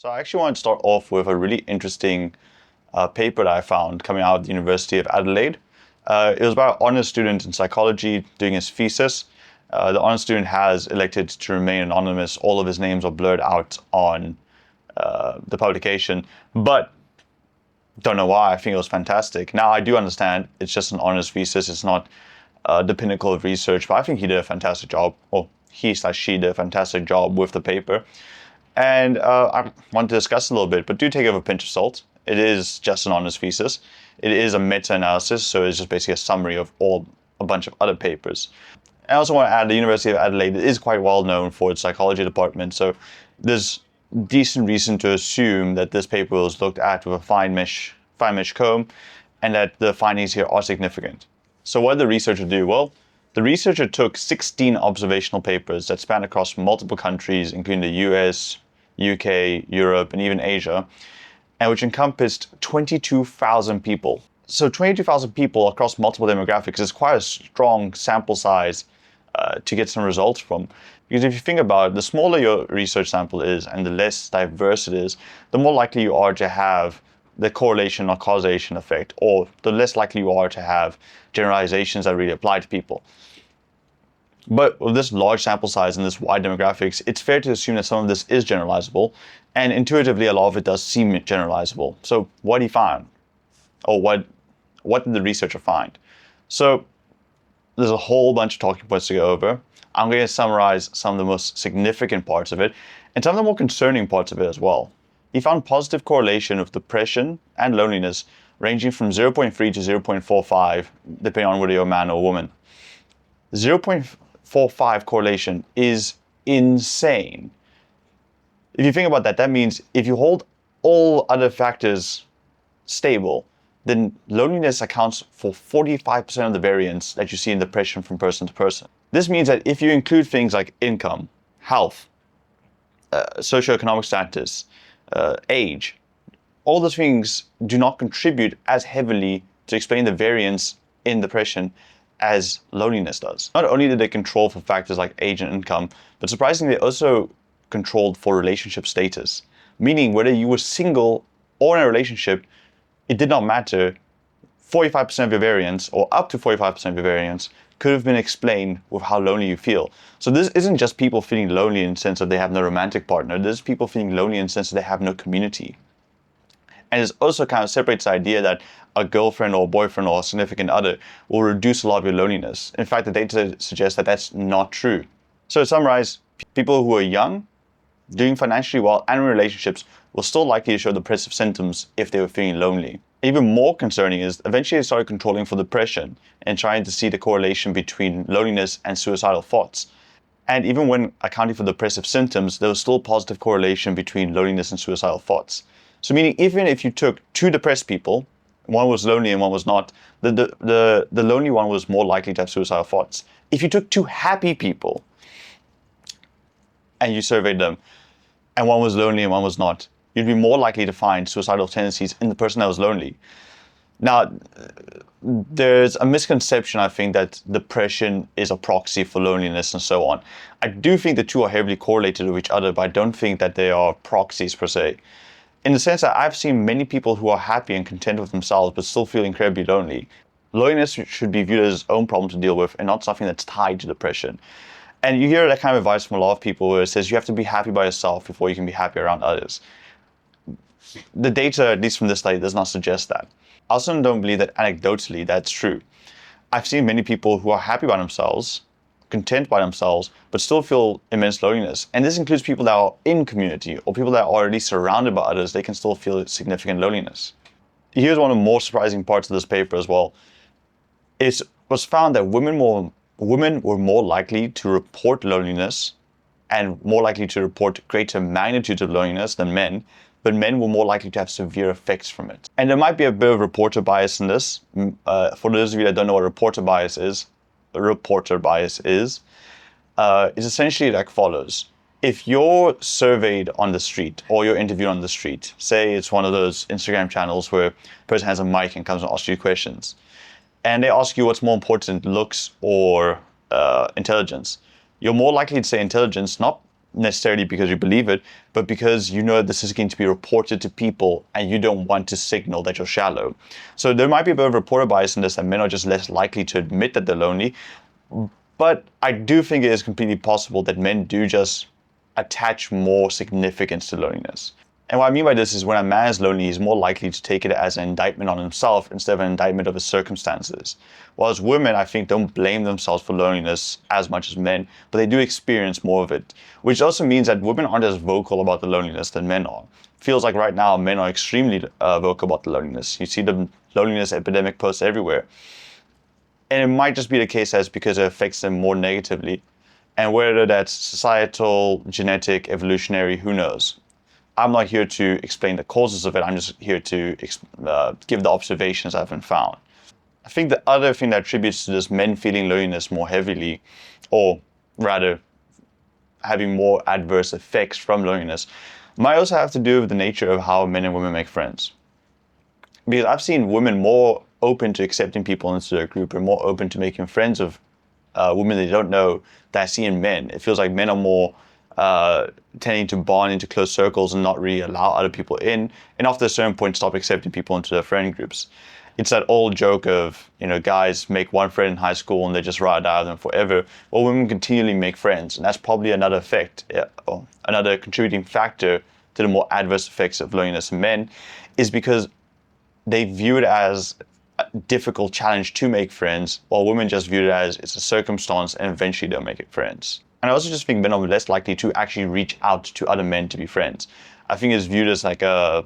So I actually want to start off with a really interesting paper that I found coming out of the University of Adelaide. It was about an honors student in psychology doing his thesis. The honors student has elected to remain anonymous. All of his names are blurred out on the publication, but don't know why. I think it was fantastic. Now, I do understand it's just an honors thesis. It's not the pinnacle of research, but I think he did a fantastic job, or he/she did a fantastic job with the paper. And I want to discuss a little bit, but do take it with a pinch of salt. It is just an honors thesis. It is a meta-analysis, so it's just basically a summary of a bunch of other papers. I also want to add the University of Adelaide is quite well known for its psychology department, so there's decent reason to assume that this paper was looked at with a fine mesh comb, and that the findings here are significant. So what did the researcher do? Well, the researcher took 16 observational papers that span across multiple countries, including the US, UK, Europe, and even Asia, and which encompassed 22,000 people. So 22,000 people across multiple demographics is quite a strong sample size to get some results from. Because if you think about it, the smaller your research sample is and the less diverse it is, the more likely you are to have the correlation or causation effect, or the less likely you are to have generalizations that really apply to people. But with this large sample size and this wide demographics, it's fair to assume that some of this is generalizable, and intuitively a lot of it does seem generalizable. So what did he find? Or what did the researcher find? So there's a whole bunch of talking points to go over. I'm going to summarize some of the most significant parts of it, and some of the more concerning parts of it as well. He found positive correlation of depression and loneliness ranging from 0.3 to 0.45, depending on whether you're a man or a woman. 0.45 correlation is insane. If you think about that, that means if you hold all other factors stable, then loneliness accounts for 45% of the variance that you see in depression from person to person. This means that if you include things like income, health, socioeconomic status, age, all those things do not contribute as heavily to explain the variance in depression as loneliness does. Not only did they control for factors like age and income, but surprisingly, they also controlled for relationship status, meaning whether you were single or in a relationship, it did not matter. 45% of your variance, or up to 45% of your variance, could have been explained with how lonely you feel. So this isn't just people feeling lonely in the sense that they have no romantic partner. This is people feeling lonely in the sense that they have no community. And it also kind of separates the idea that a girlfriend or a boyfriend or a significant other will reduce a lot of your loneliness. In fact, the data suggests that that's not true. So to summarize, people who are young, doing financially well, and in relationships will still likely to show depressive symptoms if they were feeling lonely. Even more concerning is eventually they started controlling for depression and trying to see the correlation between loneliness and suicidal thoughts. And even when accounting for depressive symptoms, there was still positive correlation between loneliness and suicidal thoughts. So meaning even if you took two depressed people, one was lonely and one was not, the lonely one was more likely to have suicidal thoughts. If you took two happy people and you surveyed them, and one was lonely and one was not, you'd be more likely to find suicidal tendencies in the person that was lonely. Now, there's a misconception, I think, that depression is a proxy for loneliness and so on. I do think the two are heavily correlated with each other, but I don't think that they are proxies per se. In the sense that I've seen many people who are happy and content with themselves, but still feel incredibly lonely. Loneliness should be viewed as its own problem to deal with and not something that's tied to depression. And you hear that kind of advice from a lot of people where it says you have to be happy by yourself before you can be happy around others. The data, at least from this study, does not suggest that. I also don't believe that anecdotally that's true. I've seen many people who are happy by themselves, content by themselves, but still feel immense loneliness. And this includes people that are in community or people that are already surrounded by others. They can still feel significant loneliness. Here's one of the more surprising parts of this paper as well. It was found that women were more likely to report loneliness and more likely to report greater magnitudes of loneliness than men, but men were more likely to have severe effects from it. And there might be a bit of reporter bias in this. For those of you that don't know what reporter bias is essentially like follows. If you're surveyed on the street or you're interviewed on the street, say it's one of those Instagram channels where a person has a mic and comes and asks you questions, and they ask you what's more important, looks or intelligence, you're more likely to say intelligence, not necessarily because you believe it, but because you know this is going to be reported to people and you don't want to signal that you're shallow. So there might be a bit of reporter bias in this, that men are just less likely to admit that they're lonely. But I do think it is completely possible that men do just attach more significance to loneliness. And what I mean by this is when a man is lonely, he's more likely to take it as an indictment on himself instead of an indictment of his circumstances. Whereas women, I think, don't blame themselves for loneliness as much as men, but they do experience more of it. Which also means that women aren't as vocal about the loneliness than men are. Feels like right now men are extremely vocal about the loneliness. You see the loneliness epidemic posts everywhere. And it might just be the case as because it affects them more negatively. And whether that's societal, genetic, evolutionary, who knows? I'm not here to explain the causes of it. I'm just here to give the observations I've been found. I think the other thing that attributes to this men feeling loneliness more heavily, or rather having more adverse effects from loneliness, might also have to do with the nature of how men and women make friends. Because I've seen women more open to accepting people into their group and more open to making friends of women they don't know that I see in men. It feels like men are more tending to bond into close circles and not really allow other people in, and after a certain point stop accepting people into their friend groups. It's that old joke of, guys make one friend in high school and they just ride out of them forever. Well, women continually make friends, and that's probably another effect, or another contributing factor to the more adverse effects of loneliness in men, is because they view it as a difficult challenge to make friends, while women just view it as it's a circumstance and eventually they'll make it friends. And I also just think men are less likely to actually reach out to other men to be friends. I think it's viewed as like a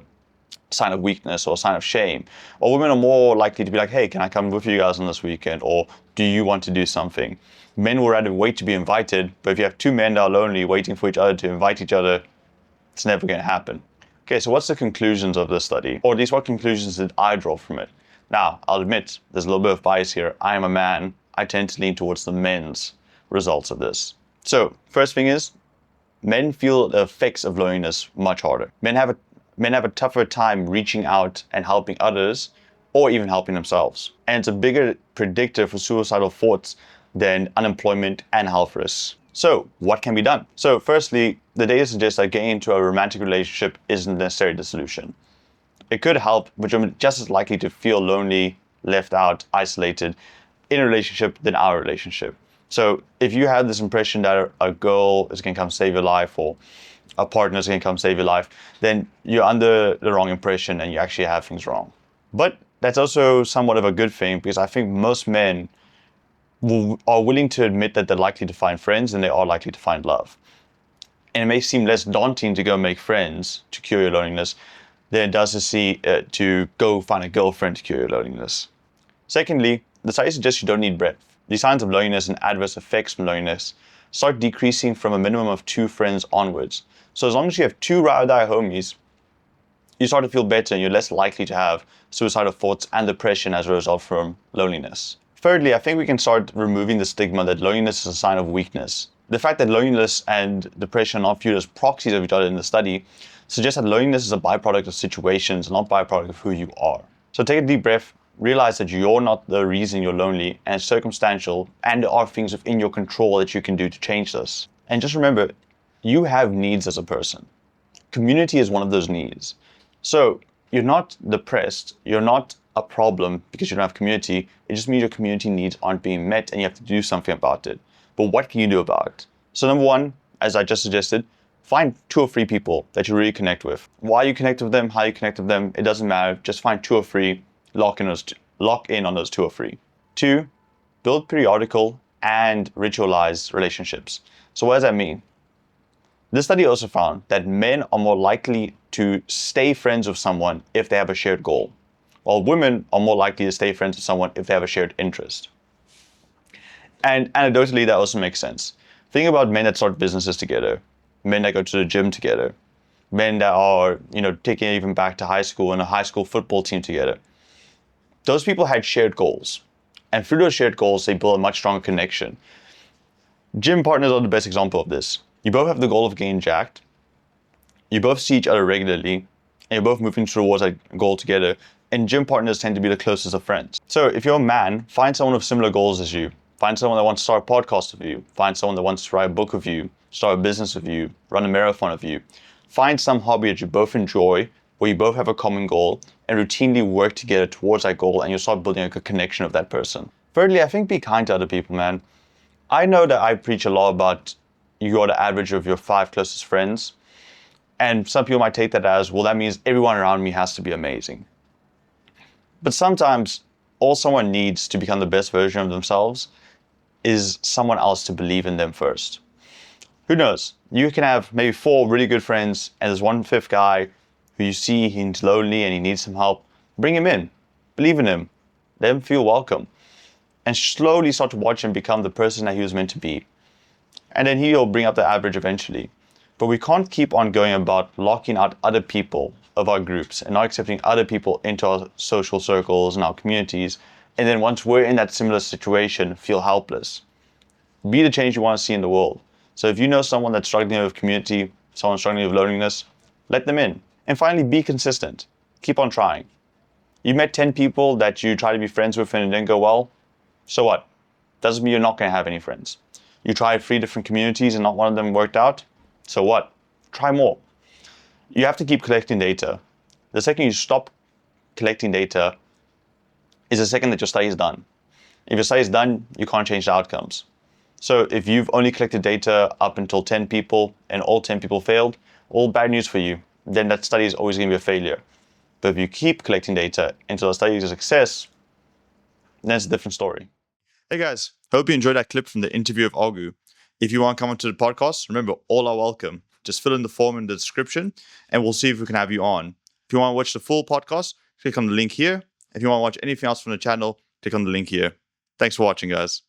sign of weakness or a sign of shame. Or women are more likely to be like, hey, can I come with you guys on this weekend? Or do you want to do something? Men will rather wait to be invited, but if you have two men that are lonely waiting for each other to invite each other, it's never going to happen. Okay, so what's the conclusions of this study? Or at least what conclusions did I draw from it? Now, I'll admit, there's a little bit of bias here. I am a man. I tend to lean towards the men's results of this. So, first thing is, men feel the effects of loneliness much harder. Men have a tougher time reaching out and helping others, or even helping themselves. And it's a bigger predictor for suicidal thoughts than unemployment and health risks. So, what can be done? So, firstly, the data suggests that getting into a romantic relationship isn't necessarily the solution. It could help, but you're just as likely to feel lonely, left out, isolated in a relationship than our relationship. So if you have this impression that a girl is going to come save your life, or a partner is going to come save your life, then you're under the wrong impression and you actually have things wrong. But that's also somewhat of a good thing, because I think most men are willing to admit that they're likely to find friends and they are likely to find love. And it may seem less daunting to go make friends to cure your loneliness than it does to go find a girlfriend to cure your loneliness. Secondly, the study suggests you don't need breadth. The signs of loneliness and adverse effects from loneliness start decreasing from a minimum of 2 friends onwards. So as long as you have 2 ride or die homies, you start to feel better and you're less likely to have suicidal thoughts and depression as a result from loneliness. Thirdly, I think we can start removing the stigma that loneliness is a sign of weakness. The fact that loneliness and depression are not viewed as proxies of each other in the study suggests that loneliness is a byproduct of situations, not byproduct of who you are. So take a deep breath. Realize that you're not the reason you're lonely, and it's circumstantial, and there are things within your control that you can do to change this. And just remember, you have needs as a person. Community is one of those needs. So you're not depressed, you're not a problem because you don't have community. It just means your community needs aren't being met and you have to do something about it. But what can you do about it? So number one, as I just suggested, find 2 or 3 people that you really connect with. Why you connect with them, how you connect with them, it doesn't matter. Just find 2 or 3. Lock in on those 2 or 3. 2, build periodical and ritualized relationships. So what does that mean? This study also found that men are more likely to stay friends with someone if they have a shared goal, while women are more likely to stay friends with someone if they have a shared interest. And anecdotally, that also makes sense. Think about men that start businesses together, men that go to the gym together, men that are, taking it even back to high school and a high school football team together. Those people had shared goals. And through those shared goals, they built a much stronger connection. Gym partners are the best example of this. You both have the goal of getting jacked. You both see each other regularly. And you're both moving towards that goal together. And gym partners tend to be the closest of friends. So if you're a man, find someone with similar goals as you. Find someone that wants to start a podcast with you. Find someone that wants to write a book with you. start a business with you, run a marathon with you. Find some hobby that you both enjoy, where you both have a common goal, and routinely work together towards that goal, and you'll start building a good connection with that person. Thirdly, I think be kind to other people, man. I know that I preach a lot about you are the average of your 5 closest friends. And some people might take that as, well, that means everyone around me has to be amazing. But sometimes all someone needs to become the best version of themselves is someone else to believe in them first. Who knows? You can have maybe 4 really good friends and there's one fifth guy who you see he's lonely and he needs some help. Bring him in. Believe in him. Let him feel welcome. And slowly start to watch him become the person that he was meant to be. And then he'll bring up the average eventually. But we can't keep on going about locking out other people of our groups and not accepting other people into our social circles and our communities. And then once we're in that similar situation, feel helpless. Be the change you want to see in the world. So if you know someone that's struggling with community, someone struggling with loneliness, let them in. And finally, be consistent. Keep on trying. You met 10 people that you try to be friends with and it didn't go well. So what? Doesn't mean you're not going to have any friends. You tried 3 different communities and not one of them worked out. So what? Try more. You have to keep collecting data. The second you stop collecting data is the second that your study is done. If your study is done, you can't change the outcomes. So if you've only collected data up until 10 people and all 10 people failed, all bad news for you. Then that study is always going to be a failure. But if you keep collecting data until the study is a success, then it's a different story. Hey guys, hope you enjoyed that clip from the interview of Agu. If you want to come onto the podcast, remember, all are welcome. Just fill in the form in the description and we'll see if we can have you on. If you want to watch the full podcast, click on the link here. If you want to watch anything else from the channel, click on the link here. Thanks for watching, guys.